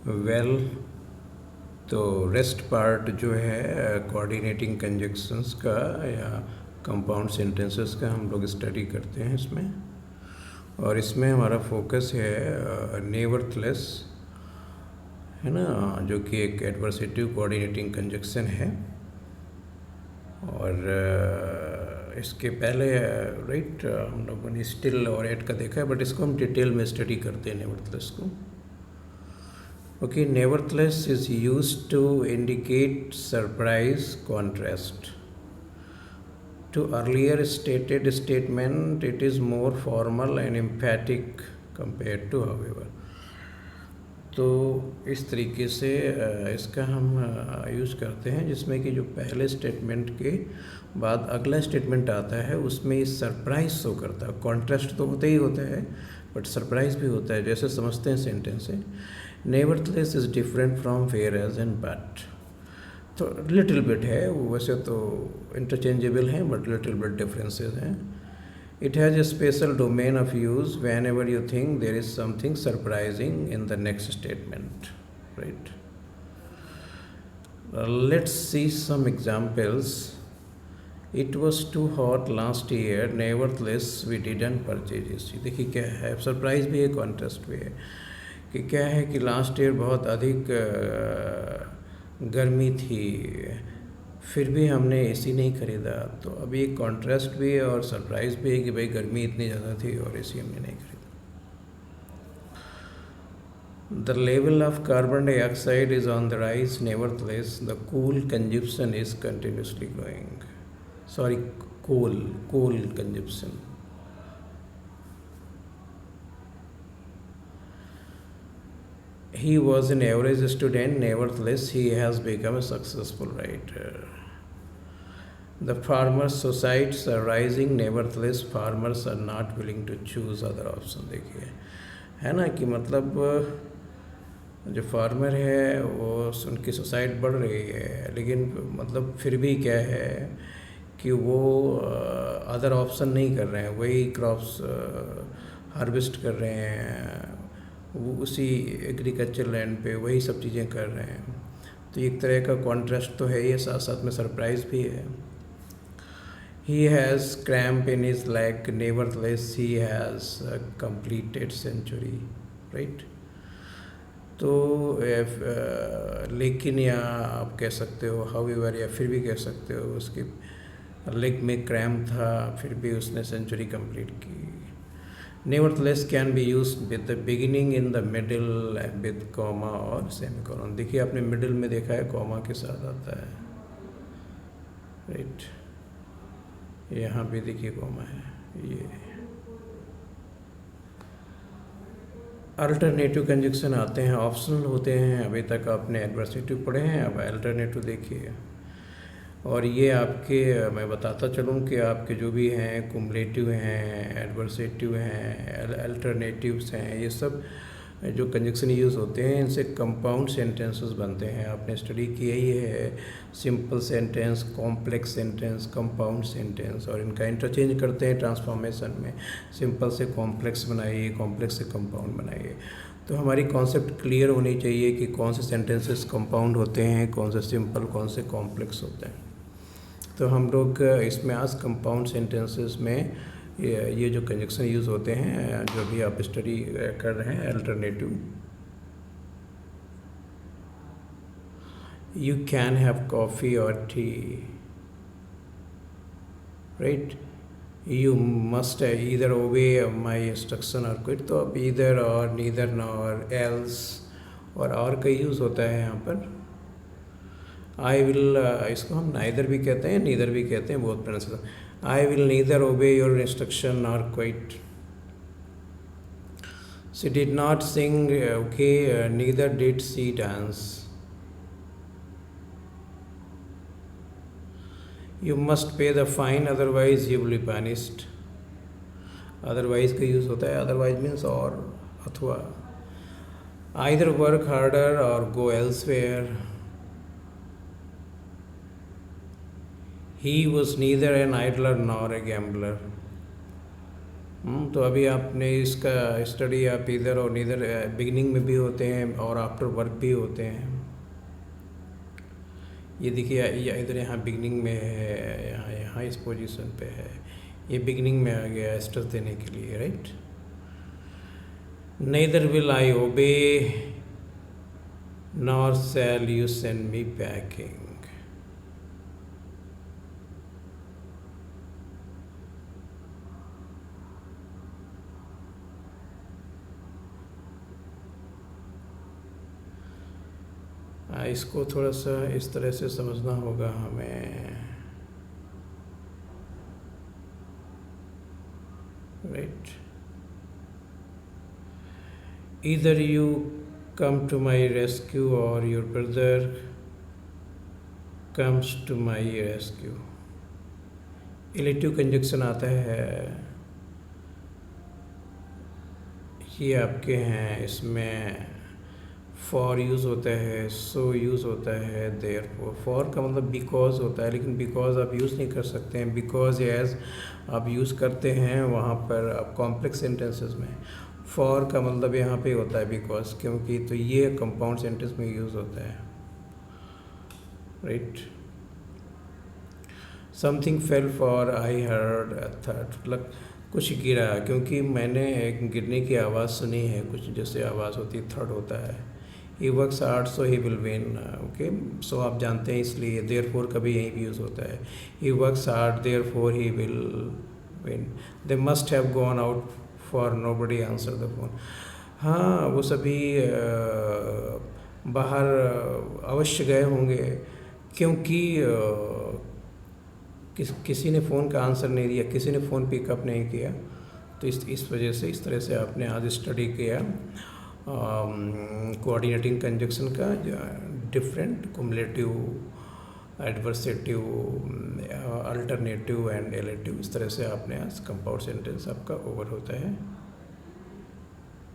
Well, तो rest part जो है कोऑर्डिनेटिंग कंजक्शंस का या कंपाउंड सेंटेंसेस का हम लोग स्टडी करते हैं इसमें, और इसमें हमारा फोकस है नेवरथलेस, है ना, जो कि एक एडवर्सेटिव कोऑर्डिनेटिंग कंजक्शन है। और इसके पहले राइट हम लोगों ने स्टिल और एट का देखा है, बट इसको हम डिटेल में स्टडी करते हैं नेवरथलेस को। Okay, nevertheless is used to indicate surprise contrast to earlier stated statement. It is more formal and emphatic compared to however. तो इस तरीके से इसका हम यूज़ करते हैं, जिसमें कि जो पहले स्टेटमेंट के बाद अगला स्टेटमेंट आता है उसमें इस सरप्राइज शो करता है। कॉन्ट्रास्ट तो होता ही होता है, बट सरप्राइज भी होता है। जैसे समझते हैं सेंटेंस है, nevertheless is different from fair as and but. तो लिटिल बिट है, वो वैसे तो इंटरचेंजेबल हैं, बट लिटिल बिट डिफरेंसेस हैं। It has a special domain of use whenever you think there is something surprising in the next statement, right. Let's see some examples. It was too hot last year, nevertheless we didn't purchase it. देखिए क्या है, surprise भी है, contrast भी है। कि क्या है कि लास्ट ईयर बहुत अधिक गर्मी थी, फिर भी हमने एसी नहीं ख़रीदा। तो अभी एक कॉन्ट्रास्ट भी है और सरप्राइज़ भी है कि भाई गर्मी इतनी ज़्यादा थी और एसी हमने नहीं खरीदा। The level of carbon dioxide is on the rise, nevertheless the coal consumption is continuously growing. Sorry, coal consumption. He was an average student, nevertheless he has become a successful writer. The farmers' societies are rising, nevertheless farmers are not willing to choose other option. देखिए है ना, कि मतलब जो farmer है वो उनकी society बढ़ रही है, लेकिन मतलब फिर भी क्या है कि वो अदर ऑप्शन नहीं कर रहे हैं, वही क्रॉप्स हार्वेस्ट कर रहे हैं, वो उसी एग्रीकल्चर लैंड पे वही सब चीज़ें कर रहे हैं। तो एक तरह का कॉन्ट्रास्ट तो है ही, साथ साथ में सरप्राइज भी है। He has cramp in his leg, nevertheless he has a completed century, right? तो लेकिन, या आप कह सकते हो however, या फिर भी कह सकते हो उसके लेग में क्रैम्प था, फिर भी उसने सेंचुरी कंप्लीट की। Nevertheless can be used with the beginning, in the middle, with comma और semicolon. देखिए आपने मिडिल में देखा है कॉमा के साथ आता है, राइट। यहाँ भी देखिए कॉमा है। ये अल्टरनेटिव कंजक्शन आते हैं, ऑप्शनल होते हैं। अभी तक आपने एडवर्सेटिव पढ़े हैं, अब अल्टरनेटिव देखिए। और ये आपके, मैं बताता चलूँ कि आपके जो भी हैं कुमुलेटिव हैं, एडवर्सेटिव हैं, अल्टरनेटिव्स हैं, ये सब जो कंजक्शन यूज़ होते हैं इनसे कंपाउंड सेंटेंसेस बनते हैं। आपने स्टडी किया ही है, simple sentence, complex sentence, compound sentence, और इनका इंटरचेंज करते हैं ट्रांसफॉर्मेशन में। सिंपल से कॉम्प्लेक्स बनाइए, कॉम्प्लेक्स से कंपाउंड बनाइए। तो हमारी कॉन्सेप्ट क्लियर होनी चाहिए कि कौन से सेंटेंसेस कंपाउंड होते हैं, कौन से सिंपल, कौन से कॉम्प्लेक्स होते हैं। तो हम लोग इसमें आज कंपाउंड सेंटेंसेस में ये जो कंजक्शन यूज़ होते हैं, जो भी आप स्टडी कर रहे हैं, alternative. You can have coffee or tea, right. You must either obey my instruction or quit. तो अब ईदर और, नीदर नॉर, एल्स और का यूज़ होता है यहाँ पर। आई विल, इसको हम नाइदर भी कहते हैं, नीदर भी कहते हैं, बहुत pronunciation. I will neither obey your instruction or quit. She did not sing, okay, neither did she dance. You must pay the fine otherwise you will be punished. Otherwise का use होता है, otherwise means और, अथवा। Either work harder और गो elsewhere. He was neither an idler nor a gambler. तो अभी आपने इसका स्टडी आप इधर और इधर बिगिनिंग में भी होते हैं और आफ्टर वर्क भी होते हैं। ये देखिए ये इधर यहाँ बिगिनिंग में है, यहाँ यहाँ इस पोजीशन पे है, ये बिगिनिंग में आ गया स्ट्रेस देने के लिए, right. Nether will I obey nor shall you send me packing. इसको थोड़ा सा इस तरह से समझना होगा हमें, right. Either you come to my rescue or your brother comes to my rescue. Elective conjunction आता है, ये आपके हैं, इसमें फॉर यूज़ होता है, सो यूज़ होता है, देयरफॉर। फॉर का मतलब बिकॉज होता है, लेकिन बिकॉज आप यूज़ नहीं कर सकते हैं। बिकॉज एज आप यूज़ करते हैं वहाँ पर आप कॉम्प्लेक्स सेंटेंसेस में। फॉर का मतलब यहाँ पे होता है बिकॉज, क्योंकि तो ये कंपाउंड सेंटेंस में यूज़ होता है, right. Something fail for I heard a third, मतलब कुछ गिरा क्योंकि मैंने एक गिरने की आवाज़ सुनी है, कुछ जैसे आवाज़ होती है, थर्ड होता है। He works hard so he will win, okay. So आप जानते हैं इसलिए देयरफॉर कभी यहीं भी यूज़ होता है। He works hard therefore he will win. They must have gone out for nobody answer the phone. हाँ, वो सभी बाहर अवश्य गए होंगे क्योंकि किसी ने फ़ोन का आंसर नहीं दिया, किसी ने फ़ोन पिकअप नहीं किया। तो इस वजह से इस तरह से आपने आज स्टडी किया कोऑर्डिनेटिंग कंजक्शन का, different, cumulative, adversative, alternative and illative. इस तरह से आपने आज कंपाउंड सेंटेंस आपका ओवर होता है।